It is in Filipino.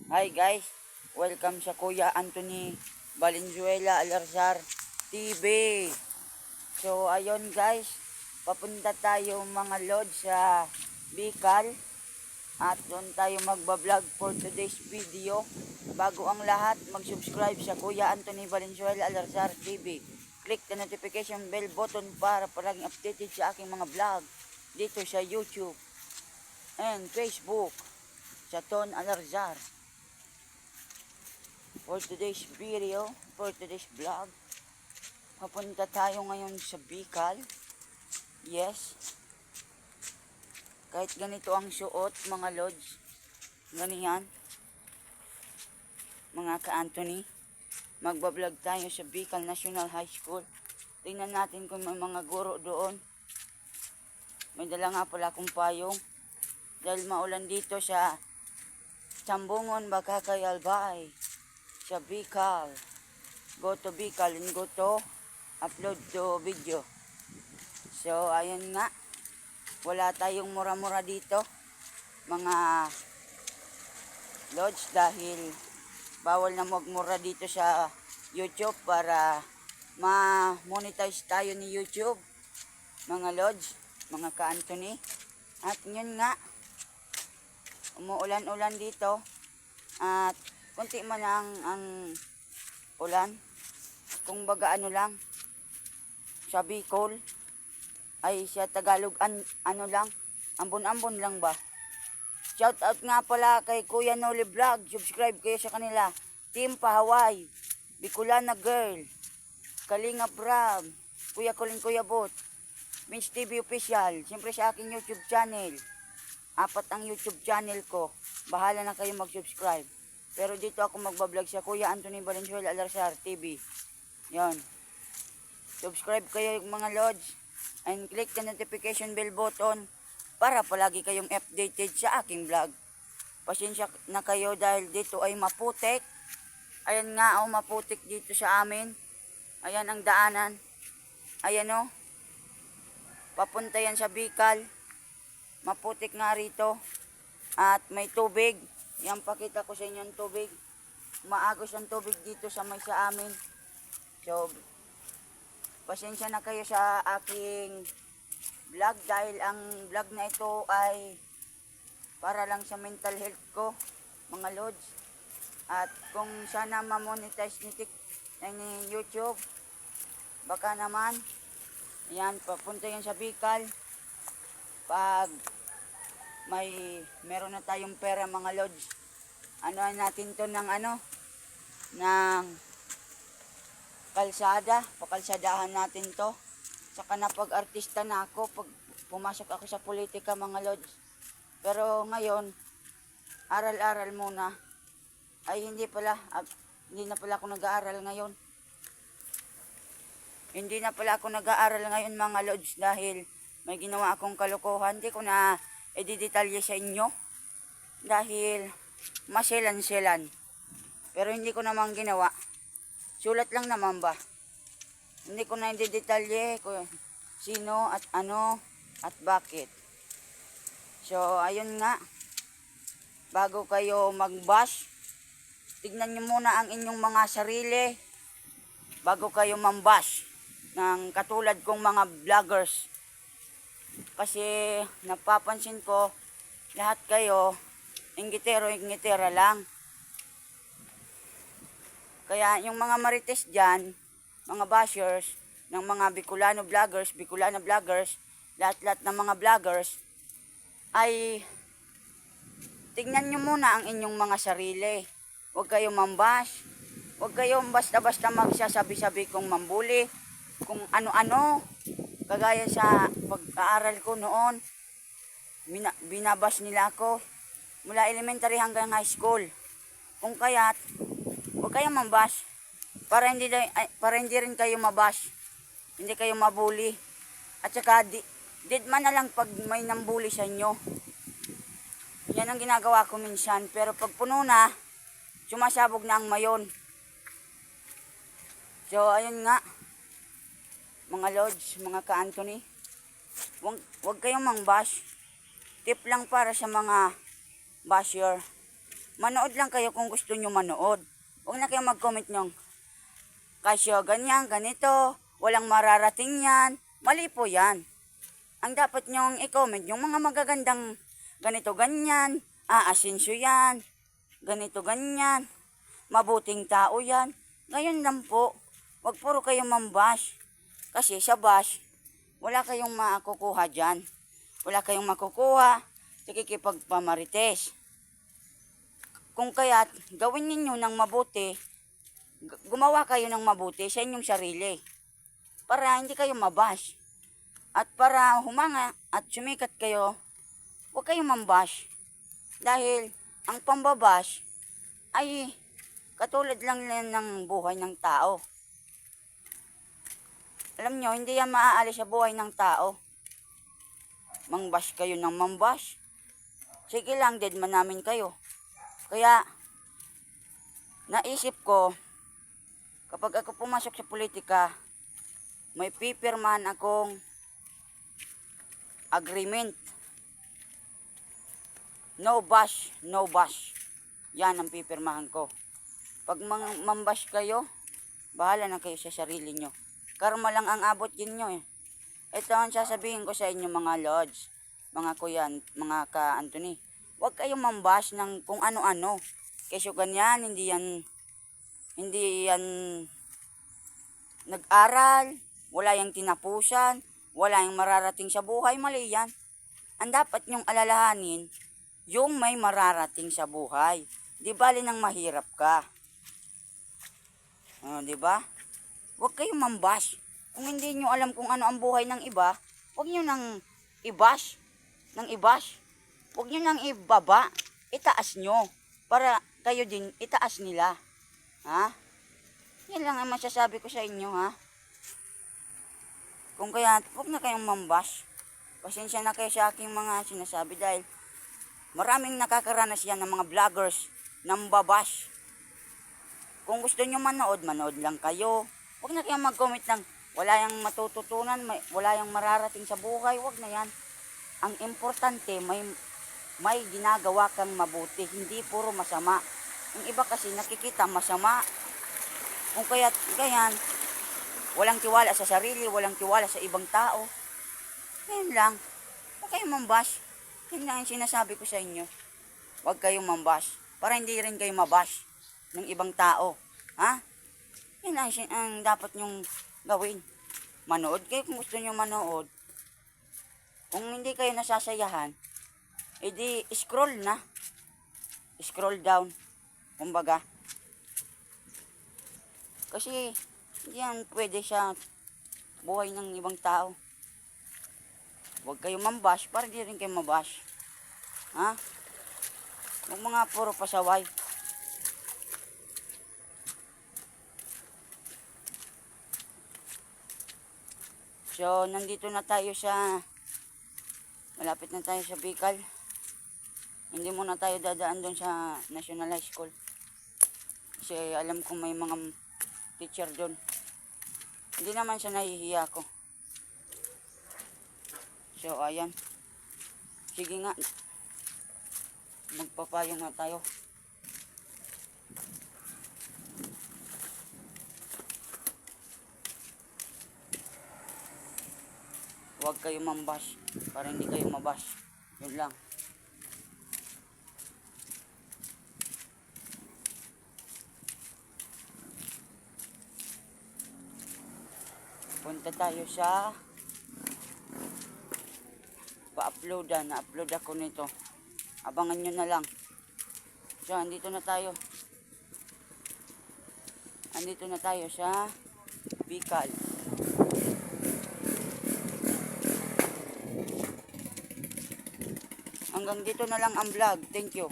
Hi guys, welcome sa Kuya Anthony Valenzuela Alarzar TV. So ayun guys, papunta tayo mga lord sa Bicol at doon tayo magbablog for today's video. Bago ang lahat, mag-subscribe sa Kuya Anthony Valenzuela Alarzar TV. Click the notification bell button para palaging updated sa aking mga vlog dito sa YouTube and Facebook sa Ton Alarzar. For today's video, for today's vlog, papunta tayo ngayon sa Bicol. Yes. Kahit ganito ang suot, mga lods, ganiyan, mga ka-Anthony, magbablog tayo sa Bicol National High School. Tingnan natin kung may mga guro doon. May dala nga pala akong payong. Dahil maulan dito sa Sambungon, Bakakay, Albay. Sa Bicol. Go to Bicol and go to upload to video. So ayun nga, wala tayong mura-mura dito mga lods, dahil bawal na magmura dito sa YouTube para ma-monetize tayo ni YouTube, mga lods, mga ka-Anthony. At yun nga, umuulan-ulan dito at kunti man lang ang ulan. Kung baga ano lang, sa Bicol, ay sa Tagalog, ano lang, ambon-ambon lang ba. Shout out nga pala kay Kuya Noli Vlog, subscribe kayo sa kanila. Team Pahaway, Bicolana Girl, Kalinga Brab, Kuya Colin, Kuya Bot, Vince TV Official, siyempre sa aking YouTube channel. 4 ang YouTube channel ko, bahala na kayo mag-subscribe. Pero dito ako magbablog sa Kuya Anthony Valenzuela Alarzar TV. Yon. Subscribe kayo mga lords and click the notification bell button para palagi kayong updated sa aking vlog. Pasensya na kayo dahil dito ay maputik. Ayan nga, maputik dito sa amin. Ayan ang daanan. Ayan o. Papunta yan sa Bicol. Maputik nga rito. At may tubig. Yan, pakita ko sa inyo ang tubig. Maagos ang tubig dito sa may sa amin. So, pasensya na kayo sa aking vlog dahil ang vlog na ito ay para lang sa mental health ko, mga lods. At kung sana ma-monetize ni YouTube, baka naman, yan, papunta yan sa Bicol. Pag meron na tayong pera, mga lods, ano natin to ng kalsada, pakalsadahan natin to. Saka na pag artista na ako, pag pumasok ako sa politika, mga lods. Pero ngayon, aral-aral muna. Ay hindi na pala ako nag-aaral ngayon. Hindi na pala ako nag-aaral ngayon, mga lods, dahil may ginawa akong kalokohan. Hindi ko na i-detalye sa inyo dahil maselan-selan. Pero hindi ko naman ginawa. Sulat lang naman ba. Hindi ko na i-detalye kung sino at ano at bakit. So ayun nga, bago kayo mag-bash, tignan nyo muna ang inyong mga sarili bago kayo mam-bash ng katulad kong mga vloggers. Kasi napapansin ko, lahat kayo, inggitero-inggitera lang. Kaya yung mga marites dyan, mga bashers, ng mga Bicolana vloggers, lahat-lahat ng mga vloggers, ay tignan nyo muna ang inyong mga sarili. Huwag kayong mambash. Huwag kayong basta-basta magsasabi-sabi kung mambuli, kung ano-ano. Kagaya sa pag-aaral ko noon, binabash nila ako mula elementary hanggang high school. Kung kaya't, huwag kayong mambash para hindi rin kayo mabash, hindi kayo mabuli. At saka man na lang pag may nambuli sa inyo. Yan ang ginagawa ko minsan, pero pag puno na, sumasabog na ang mayon. So ayun nga, mga lords, mga ka-Anthony, huwag kayong mang-bash. Tip lang para sa mga basher. Manood lang kayo kung gusto nyo manood. Huwag na kayong mag-comment nyong, Kasyo, ganyan, ganito, walang mararating yan. Mali po yan. Ang dapat nyong i-comment yung mga magagandang ganito, ganyan, Asensyo yan, ganito, ganyan, mabuting tao yan. Ngayon lang po, wag puro kayong mambash. Kasi sa bash, wala kayong makukuha dyan. Wala kayong makukuha sa kikipagpamarites. Kung kaya't gawin ninyo ng mabuti, gumawa kayo ng mabuti sa inyong sarili. Para hindi kayo mabash. At para humanga at sumikat kayo, huwag kayong mambash. Dahil ang pambabash ay katulad lang ng buhay ng tao. Alam nyo, hindi yan maaalis sa buhay ng tao. Mangbash kayo ng mambash. Sige lang, dead man namin kayo. Kaya, naisip ko, kapag ako pumasok sa politika, may pipirmahan akong agreement. No bash, no bash. Yan ang pipirmahan ko. Pag mambash kayo, bahala na kayo sa sarili nyo. Karma lang ang abot din nyo eh. Ito ang sasabihin ko sa inyo mga lords, mga kuyan, mga ka-Anthony. Huwag kayong mambash ng kung ano-ano. Kesyo ganyan, hindi yan nag-aral, wala yang tinapusan, wala yang mararating sa buhay, mali yan. Ang dapat nyong alalahanin, yung may mararating sa buhay. Di bali nang mahirap ka. Di ba? Huwag kayong mambash. Kung hindi nyo alam kung ano ang buhay ng iba, huwag nyo nang i-bash. Huwag nyo nang ibaba. Itaas nyo. Para kayo din itaas nila. Ha? Yan lang ang masasabi ko sa inyo, ha? Kung kaya, huwag na kayong mambash. Pasensya na kayo sa aking mga sinasabi dahil maraming nakakaranas yan ng mga vloggers ng babash. Kung gusto nyo manood, manood lang kayo. Huwag na kayong mag-comment ng wala yung matututunan, wala yung mararating sa buhay. Huwag na yan. Ang importante, may ginagawa kang mabuti, hindi puro masama. Yung iba kasi nakikita masama. Kung kaya't ganyan, walang tiwala sa sarili, walang tiwala sa ibang tao. Yan lang. Huwag kayong mambash. Yan lang ang sinasabi ko sa inyo. Huwag kayong mambash. Para hindi rin kayo mabash ng ibang tao. Ha? Yan lang ang dapat nyong gawin. Manood kayo kung gusto nyo manood. Kung hindi kayo nasasayahan, edi scroll na. Scroll down. Kumbaga. Kasi hindi yan pwede sa buhay ng ibang tao. Huwag kayong mambash para di rin kayo mabash. Ha? Huwag mga puro pasaway. So, nandito na tayo malapit na tayo sa Bicol. Hindi muna tayo dadaan doon sa National High School. Kasi alam ko may mga teacher doon. Hindi naman siya nahihiya ko. So, ayan. Sige nga. Magpapayong nga tayo. Huwag kayo mambash para hindi kayo mabash. Yun lang. Punta tayo sa pa-uploadan. Na-upload ako nito. Abangan nyo na lang. So, andito na tayo. Andito na tayo sa Bicol. Hanggang dito na lang ang vlog. Thank you.